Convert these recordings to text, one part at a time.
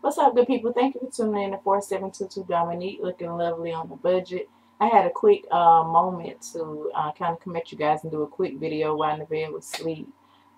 What's up, good people? Thank you for tuning in to 4722 Dominique, looking lovely on the budget. I had a quick moment to kind of come at you guys and do a quick video while in the bed with sleep.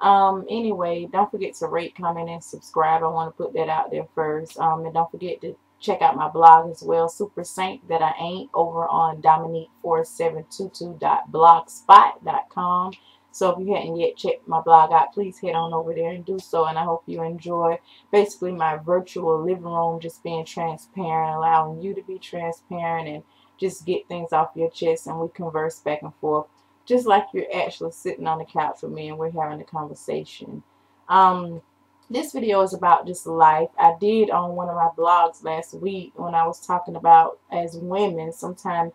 Anyway, don't forget to rate, comment, and subscribe. I want to put that out there first. And don't forget to check out my blog as well, Super Saint That I Ain't, over on Dominique4722.blogspot.com. So if you hadn't yet checked my blog out, please head on over there and do so. And I hope you enjoy basically my virtual living room, just being transparent, allowing you to be transparent and just get things off your chest, and we converse back and forth just like you're actually sitting on the couch with me and we're having a conversation. um this video is about just life. I did on one of my blogs last week when I was talking about, as women sometimes,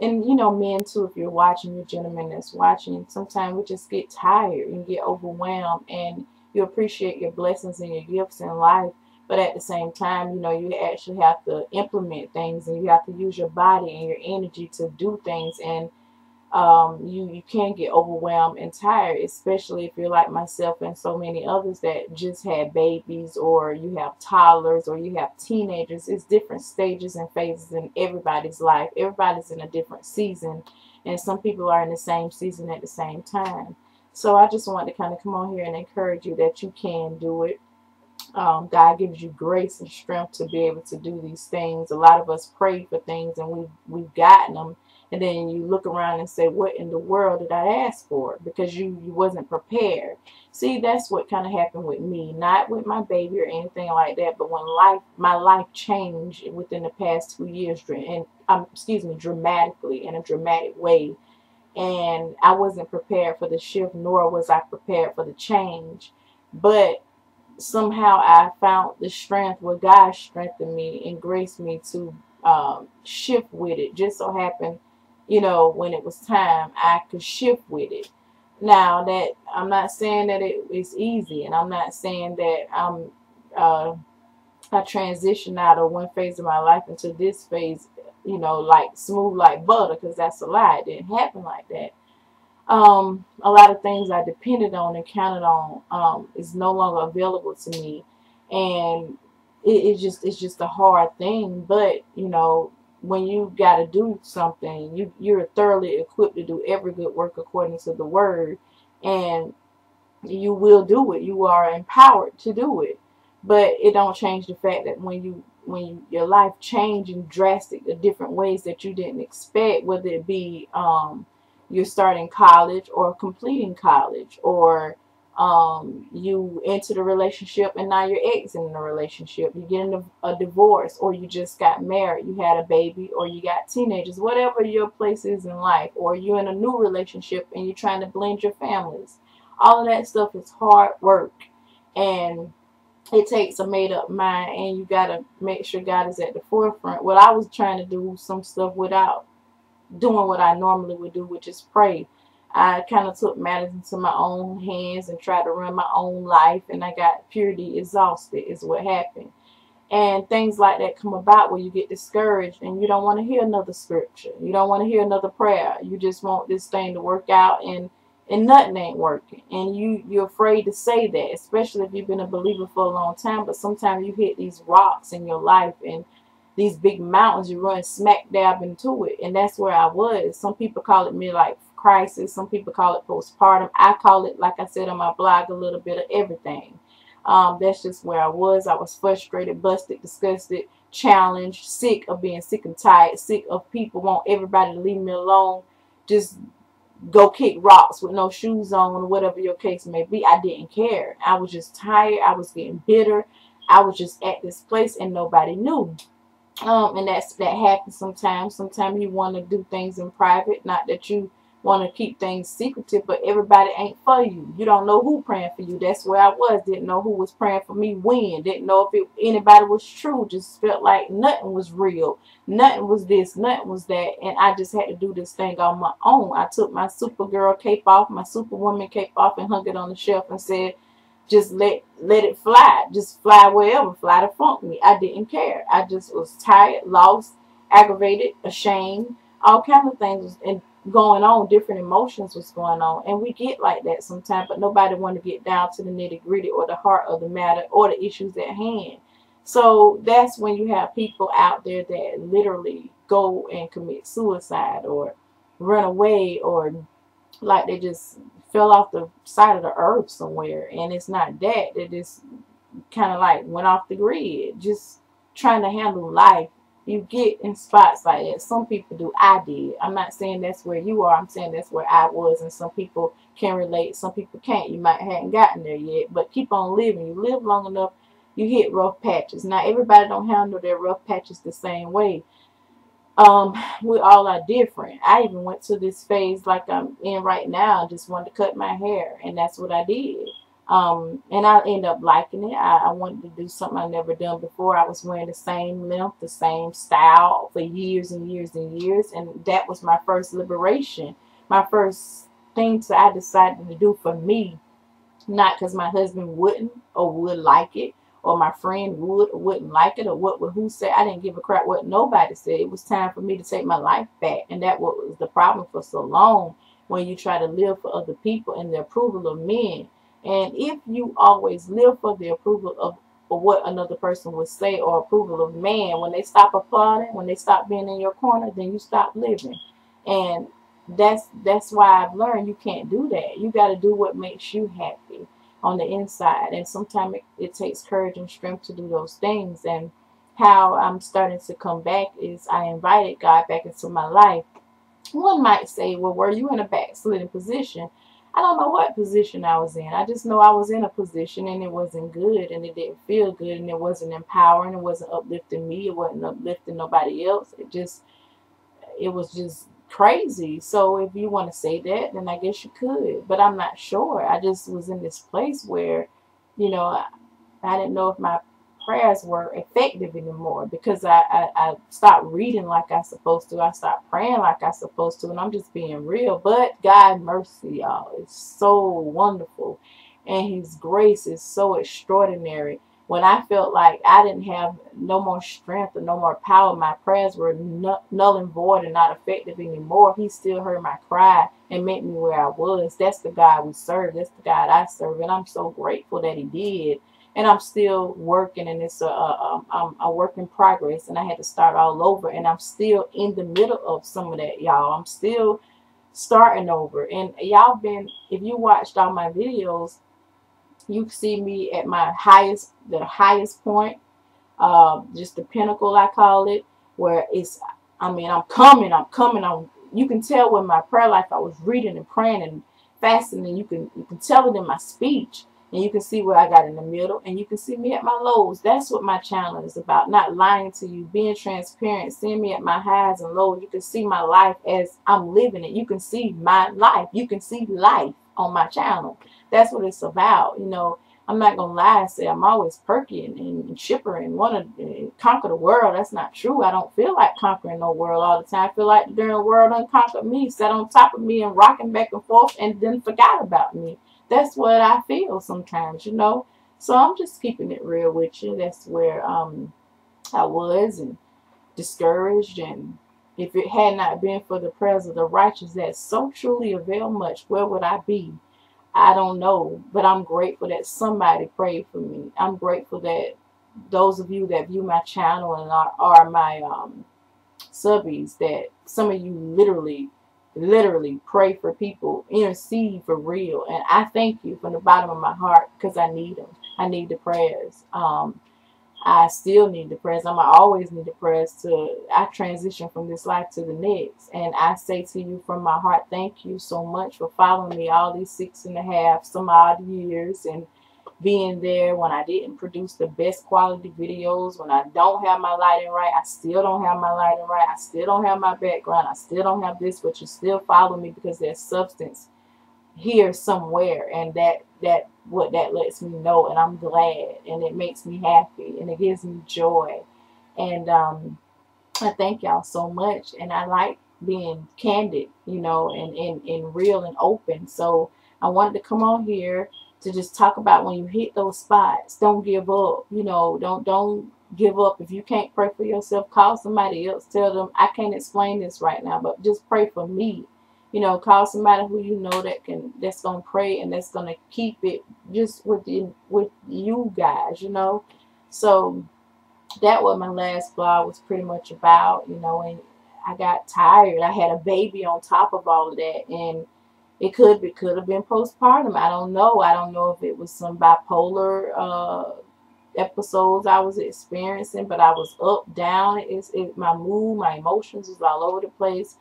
and you know, men too, if you're watching, you gentlemen that's watching, sometimes we just get tired and get overwhelmed, and you appreciate your blessings and your gifts in life, but at the same time, you know, you actually have to implement things and you have to use your body and your energy to do things. And you can get overwhelmed and tired, especially if you're like myself and so many others that just had babies, or you have toddlers, or you have teenagers. It's different stages and phases in everybody's life. Everybody's in a different season, and some people are in the same season at the same time. So I just wanted to kind of come on here and encourage you that you can do it. God gives you grace and strength to be able to do these things. A lot of us pray for things and we've gotten them, and then you look around and say, "What in the world did I ask for?" Because you wasn't prepared. See, that's what kind of happened with me. Not with my baby or anything like that, but when my life changed within the past 2 years, and excuse me, dramatically, in a dramatic way. And I wasn't prepared for the shift, nor was I prepared for the change. But somehow I found the strength where God strengthened me and graced me to shift with it. Just so happened, you know, when it was time, I could shift with it. Now, that I'm not saying that it is easy, and I'm not saying that uh, I transitioned out of one phase of my life into this phase, you know, like smooth like butter, because that's a lie. It didn't happen like that. A lot of things I depended on and counted on is no longer available to me, and it's just a hard thing. But you know, when you got to do something, you're thoroughly equipped to do every good work according to the word, and you will do it. You are empowered to do it. But it don't change the fact that your life change in drastic, different ways that you didn't expect, whether it be you're starting college or completing college, or you entered a relationship and now you're exiting a relationship, you're getting a divorce, or you just got married, you had a baby, or you got teenagers, whatever your place is in life, or you're in a new relationship and you're trying to blend your families. All of that stuff is hard work, and it takes a made up mind, and you got to make sure God is at the forefront. Well, I was trying to do some stuff without doing what I normally would do, which is pray. I kind of took matters into my own hands and tried to run my own life, and I got purely exhausted, is what happened. And things like that come about where you get discouraged and you don't want to hear another scripture. You don't want to hear another prayer. You just want this thing to work out, and nothing ain't working. And you're afraid to say that, especially if you've been a believer for a long time. But sometimes you hit these rocks in your life and these big mountains, you run smack dab into it. And that's where I was. Some people call it midlife crisis. Some people call it postpartum. I call it, like I said on my blog, a little bit of everything. That's just where I was. I was frustrated, busted, disgusted, challenged, sick of being sick and tired, sick of people want everybody to leave me alone, just go kick rocks with no shoes on, or whatever your case may be. I didn't care. I was just tired. I was getting bitter. I was just at this place and nobody knew. And that happens sometimes. Sometimes you want to do things in private, not that you want to keep things secretive, but everybody ain't for you. You don't know who praying for you. That's where I was. Didn't know who was praying for me when. Didn't know if anybody was true. Just felt like nothing was real. Nothing was this. Nothing was that. And I just had to do this thing on my own. I took my Supergirl cape off, my Superwoman cape off, and hung it on the shelf and said, just let it fly. Just fly wherever. Fly to funk me. I didn't care. I just was tired, lost, aggravated, ashamed. All kinds of things and going on. Different emotions was going on. And we get like that sometimes, but nobody want to get down to the nitty gritty or the heart of the matter or the issues at hand. So that's when you have people out there that literally go and commit suicide or run away, or like they just fell off the side of the earth somewhere. And it's not that. They just kind of like went off the grid, just trying to handle life. You get in spots like that. Some people do. I did. I'm not saying that's where you are. I'm saying that's where I was. And some people can relate. Some people can't. You might hadn't gotten there yet. But keep on living. You live long enough, you hit rough patches. Now, everybody don't handle their rough patches the same way. We all are different. I even went to this phase like I'm in right now, just wanted to cut my hair, and that's what I did. And I ended up liking it. I wanted to do something I never done before. I was wearing the same length, the same style for years and years and years, and that was my first liberation. My first things that I decided to do for me, not because my husband wouldn't or would like it, or my friend would or wouldn't like it, or what would who said. I didn't give a crap what nobody said. It was time for me to take my life back. And that was the problem for so long, when you try to live for other people and the approval of men. And if you always live for the approval of what another person would say, or approval of man, when they stop applauding, when they stop being in your corner, then you stop living. And that's why I've learned you can't do that. You got to do what makes you happy on the inside. And sometimes it takes courage and strength to do those things. And how I'm starting to come back is I invited God back into my life. One might say, well, were you in a backsliding position? I don't know what position I was in. I just know I was in a position, and it wasn't good, and it didn't feel good, and it wasn't empowering. It wasn't uplifting me. It wasn't uplifting nobody else. It was just crazy. So if you want to say that, then I guess you could. But I'm not sure. I just was in this place where, you know, I didn't know if my prayers were effective anymore, because I stopped reading like I supposed to. I stopped praying like I supposed to. And I'm just being real. But God mercy, y'all, is so wonderful. And his grace is so extraordinary. When I felt like I didn't have no more strength or no more power, my prayers were null and void and not effective anymore. He still heard my cry and met me where I was. That's the God we serve. That's the God I serve. And I'm so grateful that he did. And I'm still working, and it's a work in progress. And I had to start all over. And I'm still in the middle of some of that, y'all. I'm still starting over. And y'all if you watched all my videos, you see me at the highest point, just the pinnacle, I call it, where I'm coming on. You can tell with my prayer life, I was reading and praying and fasting, and you can tell it in my speech, and you can see where I got in the middle, and you can see me at my lows. That's what my channel is about, not lying to you, being transparent, seeing me at my highs and lows. You can see my life as I'm living it. You can see my life. You can see life on my channel. That's what it's about. I'm not gonna lie and say I'm always perky and chipper and want to conquer the world. That's not true. I don't feel like conquering no world all the time. I feel like the darn world unconquered me, sat on top of me and rocking back and forth, and then forgot about me. That's what I feel sometimes. So I'm just keeping it real with you. That's where I was, and discouraged, and if it had not been for the prayers of the righteous that so truly avail much, where would I be? I don't know, but I'm grateful that somebody prayed for me. I'm grateful that those of you that view my channel and are my subbies, that some of you literally pray for people, intercede for real. And I thank you from the bottom of my heart, because I need them. I need the prayers. I still need the prayers. I always need the prayers I transition from this life to the next. And I say to you from my heart, thank you so much for following me all these 6.5 some odd years, and being there when I didn't produce the best quality videos, when I don't have my lighting right. I still don't have my lighting right. I still don't have my background. I still don't have this, but you still follow me because there's substance here somewhere, and that what that lets me know. And I'm glad, and it makes me happy, and it gives me joy. And I thank y'all so much. And I like being candid, and real and open. So I wanted to come on here to just talk about, when you hit those spots, don't give up. Don't give up. If you can't pray for yourself, call somebody else. Tell them, I can't explain this right now, but just pray for me. Call somebody who you know that's gonna pray, and that's gonna keep it just with you guys. So that what my last blog was pretty much about, you know. And I got tired. I had a baby on top of all of that, and it could have been postpartum. I don't know. I don't know if it was some bipolar episodes I was experiencing, but I was up, down. My mood, my emotions was all over the place.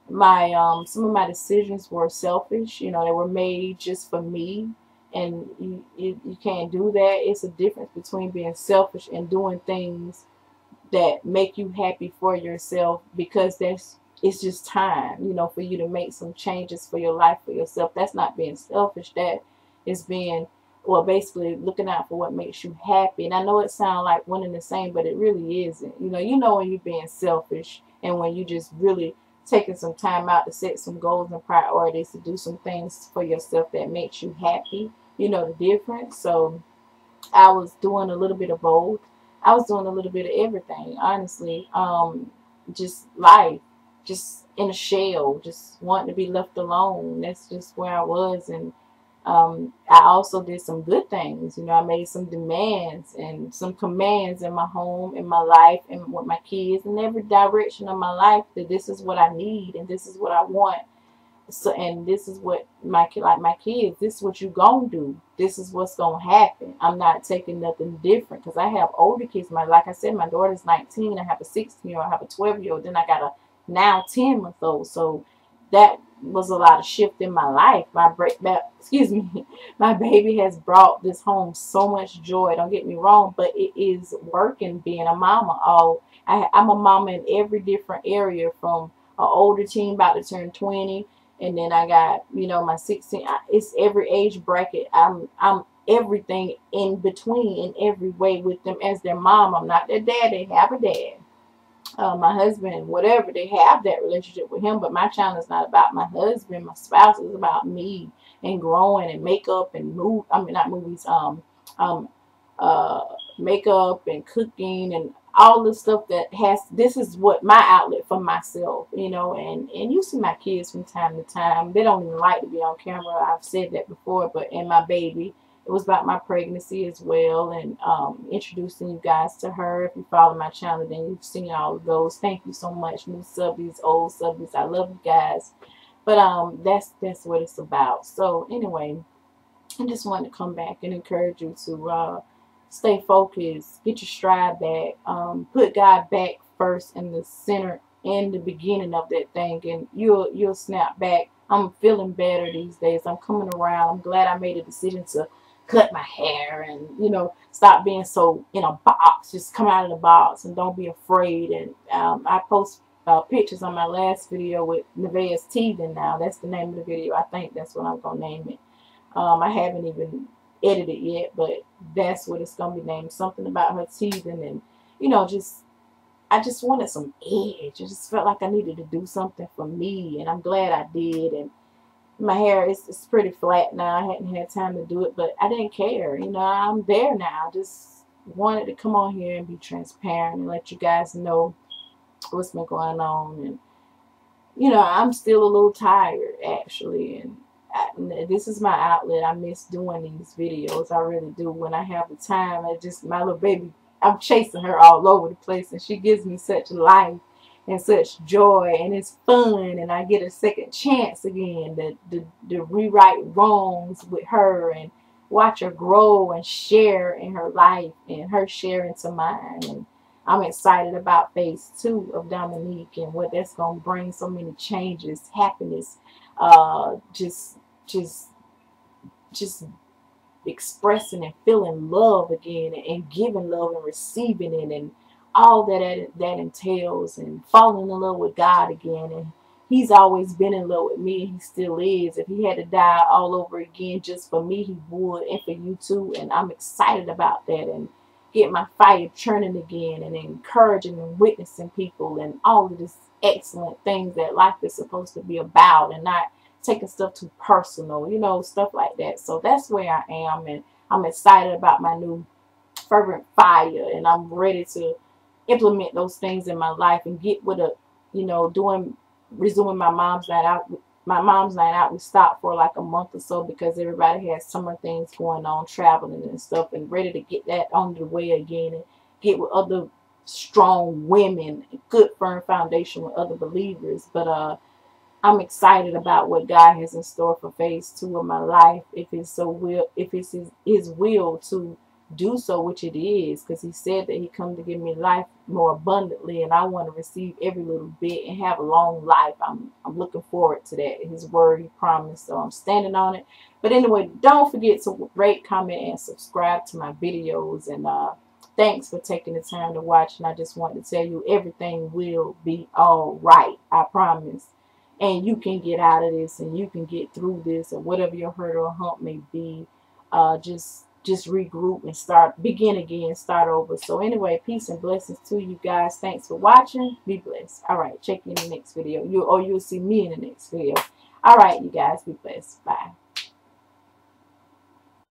My some of my decisions were selfish. You know, they were made just for me, and you can't do that. It's a difference between being selfish and doing things that make you happy for yourself, because it's just time, you know, for you to make some changes for your life, for yourself. That's not being selfish. That is being, well, basically looking out for what makes you happy. And I know it sounds like one and the same, but it really isn't. You know when you're being selfish and when you just really taking some time out to set some goals and priorities to do some things for yourself that makes you happy. You know the difference. So I was doing a little bit of both. I was doing a little bit of everything, honestly. Just life, just in a shell, just wanting to be left alone. That's just where I was. And I also did some good things. You know, I made some demands and some commands in my home, in my life, and with my kids, in every direction of my life, that this is what I need and this is what I want. So, and this is what my kids, this is what you gonna do. This is what's gonna happen. I'm not taking nothing different, because I have older kids. Like I said, my daughter's 19. I have a 16-year-old. I have a 12-year-old. Then I got a now 10-month-old. So that was a lot of shift in my life. Excuse me, my baby has brought this home so much joy. Don't get me wrong, but it is working being a mama. I'm a mama in every different area, from an older teen about to turn 20. And then I got, my 16. It's every age bracket. I'm everything in between in every way with them as their mom. I'm not their dad. They have a dad. My husband, whatever, they have that relationship with him. But my channel is not about my husband, my spouse. It's about me and growing and makeup and not movies. Um, uh, Makeup and cooking and all the stuff this is what my outlet for myself, and you see my kids from time to time. They don't even like to be on camera. I've said that before, and my baby, it was about my pregnancy as well, and introducing you guys to her. If you follow my channel, then you've seen all of those. Thank you so much, new subbies, old subbies. I love you guys. But that's what it's about. So anyway, I just wanted to come back and encourage you to stay focused, get your stride back, put God back first in the center, in the beginning of that thing, and you'll snap back. I'm feeling better these days. I'm coming around. I'm glad I made a decision to cut my hair and stop being so in a box. Just come out of the box and don't be afraid. And I post pictures on my last video with Nevaeh's teething. Now that's the name of the video. I think that's what I'm gonna name it. I haven't even edited yet, but that's what it's gonna be named. Something about her teething, and I just wanted some edge. I just felt like I needed to do something for me, and I'm glad I did. And my hair is pretty flat now. I hadn't had time to do it, but I didn't care. I'm there now. I just wanted to come on here and be transparent and let you guys know what's been going on. And I'm still a little tired, actually, and this is my outlet. I miss doing these videos. I really do. When I have the time, my little baby, I'm chasing her all over the place, and she gives me such life and such joy, and it's fun, and I get a second chance again to rewrite wrongs with her and watch her grow and share in her life and her share into mine. And I'm excited about phase 2 of Dominique and what that's going to bring. So many changes, happiness, just expressing and feeling love again, and giving love and receiving it, and all that entails, and falling in love with God again. And he's always been in love with me, and he still is. If he had to die all over again just for me, he would, and for you too. And I'm excited about that, and get my fire churning again, and encouraging and witnessing people, and all of this excellent things that life is supposed to be about, and not taking stuff too personal, stuff like that. So that's where I am, and I'm excited about my new fervent fire, and I'm ready to implement those things in my life and get with resuming my mom's night out. My mom's night out, we stopped for like a month or so because everybody had summer things going on, traveling and stuff, and ready to get that on the way again, and get with other strong women, good firm foundation with other believers. But I'm excited about what God has in store for phase 2 of my life. If it's his will to do so, which it is, because he said that he come to give me life more abundantly, and I want to receive every little bit and have a long life. I'm looking forward to that. His word, he promised, so I'm standing on it. But anyway, don't forget to rate, comment, and subscribe to my videos. And thanks for taking the time to watch. And I just wanted to tell you, everything will be all right. I promise. And you can get out of this, and you can get through this, or whatever your hurt or hump may be. Just regroup and begin again, start over. So anyway, peace and blessings to you guys. Thanks for watching. Be blessed. All right, check you in the next video. You'll see me in the next video. All right, you guys, be blessed. Bye.